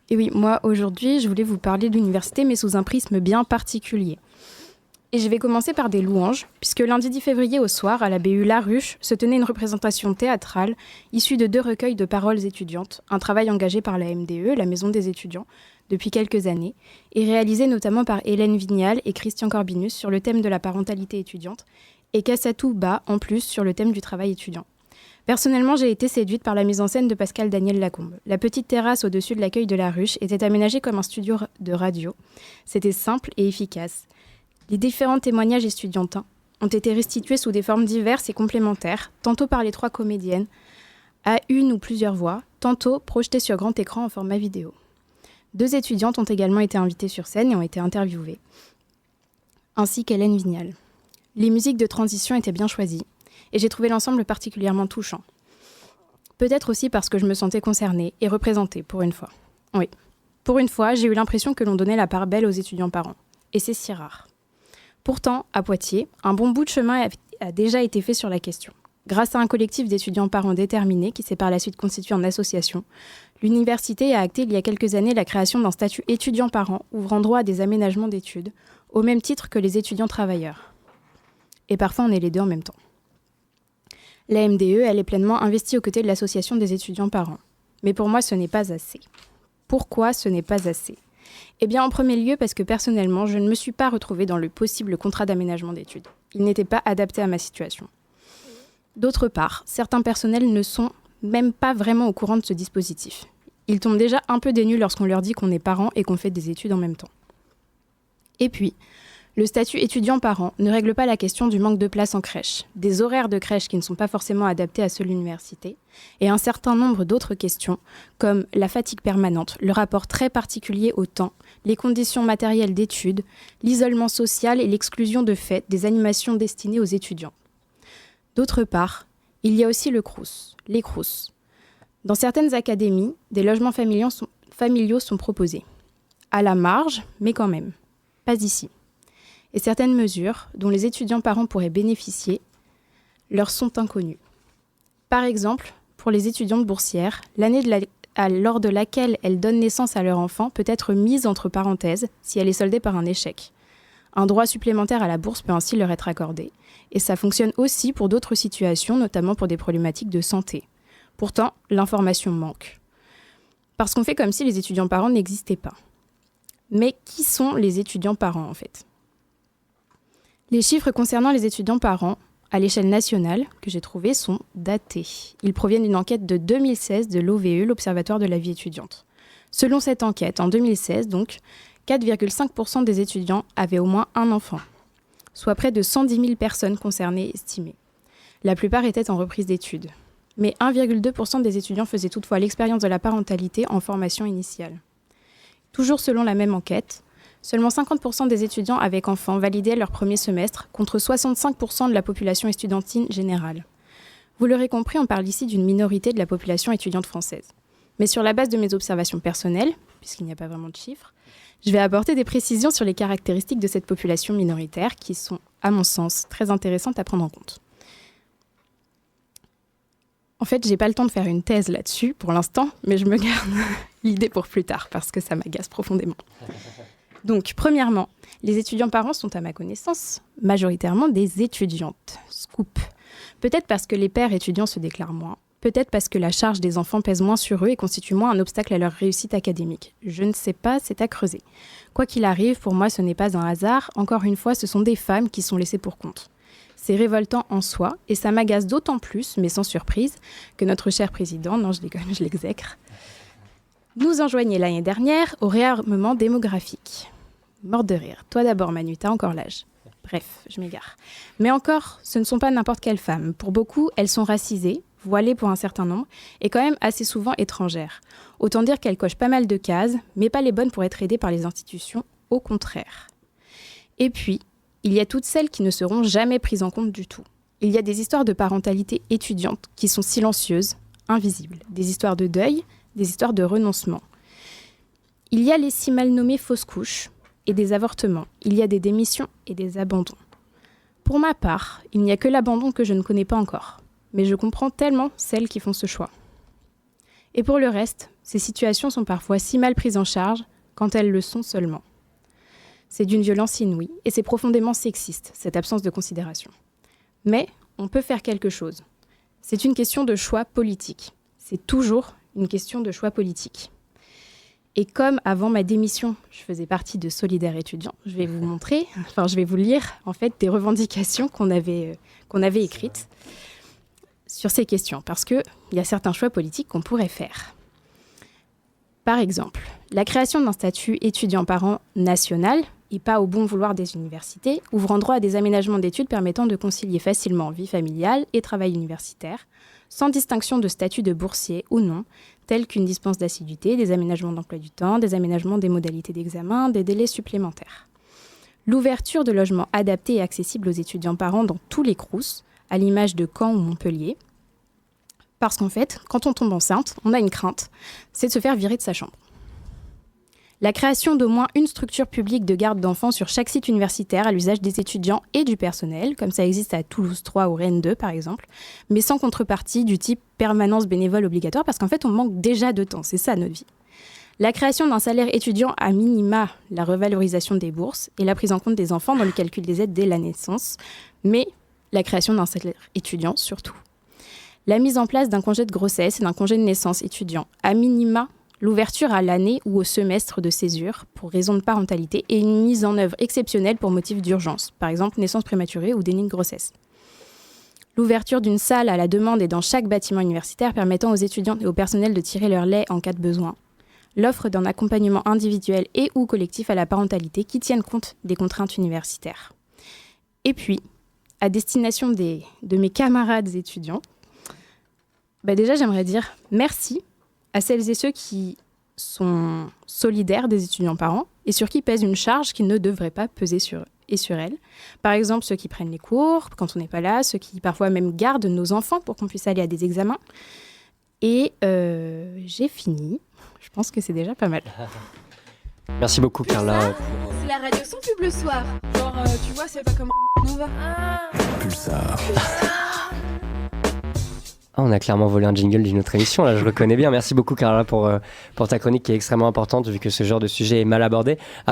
Et oui, moi aujourd'hui, je voulais vous parler de l'université, mais sous un prisme bien particulier. Et je vais commencer par des louanges, puisque lundi 10 février au soir, à la BU La Ruche, se tenait une représentation théâtrale issue de 2 recueils de paroles étudiantes, un travail engagé par la MDE, la Maison des étudiants, depuis quelques années, et réalisé notamment par Hélène Vignal et Christian Corbinus sur le thème de la parentalité étudiante, et Kassatou Ba en plus sur le thème du travail étudiant. Personnellement, j'ai été séduite par la mise en scène de Pascal Daniel Lacombe. La petite terrasse au-dessus de l'accueil de la ruche était aménagée comme un studio de radio. C'était simple et efficace. Les différents témoignages estudiantins ont été restitués sous des formes diverses et complémentaires, tantôt par les 3 comédiennes, à une ou plusieurs voix, tantôt projetées sur grand écran en format vidéo. 2 étudiantes ont également été invitées sur scène et ont été interviewées, ainsi qu'Hélène Vignal. Les musiques de transition étaient bien choisies, et j'ai trouvé l'ensemble particulièrement touchant. Peut-être aussi parce que je me sentais concernée et représentée, pour une fois. Oui, pour une fois, j'ai eu l'impression que l'on donnait la part belle aux étudiants parents. Et c'est si rare. Pourtant, à Poitiers, un bon bout de chemin a déjà été fait sur la question. Grâce à un collectif d'étudiants parents déterminés qui s'est par la suite constitué en association, l'université a acté il y a quelques années la création d'un statut étudiant-parent ouvrant droit à des aménagements d'études, au même titre que les étudiants travailleurs. Et parfois, on est les deux en même temps. La MDE, elle est pleinement investie aux côtés de l'association des étudiants parents. Mais pour moi, ce n'est pas assez. Pourquoi ce n'est pas assez ? Eh bien, en premier lieu, parce que personnellement, je ne me suis pas retrouvée dans le possible contrat d'aménagement d'études. Il n'était pas adapté à ma situation. D'autre part, certains personnels ne sont même pas vraiment au courant de ce dispositif. Ils tombent déjà un peu des nues lorsqu'on leur dit qu'on est parent et qu'on fait des études en même temps. Et puis, le statut étudiant-parent ne règle pas la question du manque de place en crèche, des horaires de crèche qui ne sont pas forcément adaptés à ceux de l'université, et un certain nombre d'autres questions, comme la fatigue permanente, le rapport très particulier au temps, les conditions matérielles d'études, l'isolement social et l'exclusion de fait des animations destinées aux étudiants. D'autre part, il y a aussi le Crous, les Crous. Dans certaines académies, des logements familiaux sont proposés. À la marge, mais quand même. Pas ici. Et certaines mesures, dont les étudiants parents pourraient bénéficier, leur sont inconnues. Par exemple, pour les étudiantes boursières, l'année lors de laquelle elles donnent naissance à leur enfant peut être mise entre parenthèses si elle est soldée par un échec. Un droit supplémentaire à la bourse peut ainsi leur être accordé. Et ça fonctionne aussi pour d'autres situations, notamment pour des problématiques de santé. Pourtant, l'information manque. Parce qu'on fait comme si les étudiants parents n'existaient pas. Mais qui sont les étudiants parents en fait ? Les chiffres concernant les étudiants parents, à l'échelle nationale, que j'ai trouvés, sont datés. Ils proviennent d'une enquête de 2016 de l'OVE, l'Observatoire de la vie étudiante. Selon cette enquête, en 2016, donc, 4,5% des étudiants avaient au moins un enfant, soit près de 110 000 personnes concernées estimées. La plupart étaient en reprise d'études. Mais 1,2% des étudiants faisaient toutefois l'expérience de la parentalité en formation initiale. Toujours selon la même enquête, seulement 50% des étudiants avec enfants validaient leur premier semestre, contre 65% de la population estudiantine générale. Vous l'aurez compris, on parle ici d'une minorité de la population étudiante française. Mais sur la base de mes observations personnelles, puisqu'il n'y a pas vraiment de chiffres, je vais apporter des précisions sur les caractéristiques de cette population minoritaire qui sont, à mon sens, très intéressantes à prendre en compte. En fait, j'ai pas le temps de faire une thèse là-dessus pour l'instant, mais je me garde l'idée pour plus tard parce que ça m'agace profondément. Donc, premièrement, les étudiants parents sont, à ma connaissance, majoritairement des étudiantes. Scoop. Peut-être parce que les pères étudiants se déclarent moins. Peut-être parce que la charge des enfants pèse moins sur eux et constitue moins un obstacle à leur réussite académique. Je ne sais pas, c'est à creuser. Quoi qu'il arrive, pour moi, ce n'est pas un hasard. Encore une fois, ce sont des femmes qui sont laissées pour compte. C'est révoltant en soi, et ça m'agace d'autant plus, mais sans surprise, que notre cher président, non je déconne, je l'exècre, nous enjoignait l'année dernière au réarmement démographique. Morte de rire. Toi d'abord, Manu, t'as encore l'âge. Bref, je m'égare. Mais encore, ce ne sont pas n'importe quelles femmes. Pour beaucoup, elles sont racisées, voilées pour un certain nombre, et quand même assez souvent étrangères. Autant dire qu'elles cochent pas mal de cases, mais pas les bonnes pour être aidées par les institutions, au contraire. Et puis, il y a toutes celles qui ne seront jamais prises en compte du tout. Il y a des histoires de parentalité étudiante qui sont silencieuses, invisibles. Des histoires de deuil, des histoires de renoncement. Il y a les si mal nommées fausses couches et des avortements. Il y a des démissions et des abandons. Pour ma part, il n'y a que l'abandon que je ne connais pas encore. Mais je comprends tellement celles qui font ce choix. Et pour le reste, ces situations sont parfois si mal prises en charge quand elles le sont seulement. C'est d'une violence inouïe et c'est profondément sexiste, cette absence de considération. Mais on peut faire quelque chose. C'est une question de choix politique. C'est toujours une question de choix politique. Et comme avant ma démission, je faisais partie de Solidaires étudiants, je vais vous lire en fait des revendications qu'on avait écrites sur ces questions, parce qu'il y a certains choix politiques qu'on pourrait faire. Par exemple, la création d'un statut étudiant-parent national, et pas au bon vouloir des universités, ouvrant droit à des aménagements d'études permettant de concilier facilement vie familiale et travail universitaire, sans distinction de statut de boursier ou non, tels qu'une dispense d'assiduité, des aménagements d'emploi du temps, des aménagements des modalités d'examen, des délais supplémentaires. L'ouverture de logements adaptés et accessibles aux étudiants-parents dans tous les CROUS, à l'image de Caen ou Montpellier, parce qu'en fait, quand on tombe enceinte, on a une crainte, c'est de se faire virer de sa chambre. La création d'au moins une structure publique de garde d'enfants sur chaque site universitaire à l'usage des étudiants et du personnel, comme ça existe à Toulouse 3 ou Rennes 2 par exemple, mais sans contrepartie du type permanence bénévole obligatoire, parce qu'en fait on manque déjà de temps, c'est ça notre vie. La création d'un salaire étudiant à minima, la revalorisation des bourses et la prise en compte des enfants dans le calcul des aides dès la naissance, mais la création d'un salaire étudiant surtout. La mise en place d'un congé de grossesse et d'un congé de naissance étudiant, à minima, l'ouverture à l'année ou au semestre de césure pour raison de parentalité et une mise en œuvre exceptionnelle pour motif d'urgence, par exemple naissance prématurée ou déni de grossesse. L'ouverture d'une salle à la demande et dans chaque bâtiment universitaire permettant aux étudiants et au personnel de tirer leur lait en cas de besoin. L'offre d'un accompagnement individuel et ou collectif à la parentalité qui tienne compte des contraintes universitaires. Et puis, à destination de mes camarades étudiants, déjà j'aimerais dire merci à celles et ceux qui sont solidaires des étudiants-parents et sur qui pèse une charge qui ne devrait pas peser sur eux et sur elles. Par exemple, ceux qui prennent les cours quand on n'est pas là, ceux qui parfois même gardent nos enfants pour qu'on puisse aller à des examens. Et j'ai fini. Je pense que c'est déjà pas mal. Merci beaucoup, Carla. C'est la radio sans pub le soir. Genre, tu vois, c'est pas comme Nova. Pulsar. Ah, on a clairement volé un jingle d'une autre émission, là je le reconnais bien. Merci beaucoup Carla pour ta chronique qui est extrêmement importante vu que ce genre de sujet est mal abordé.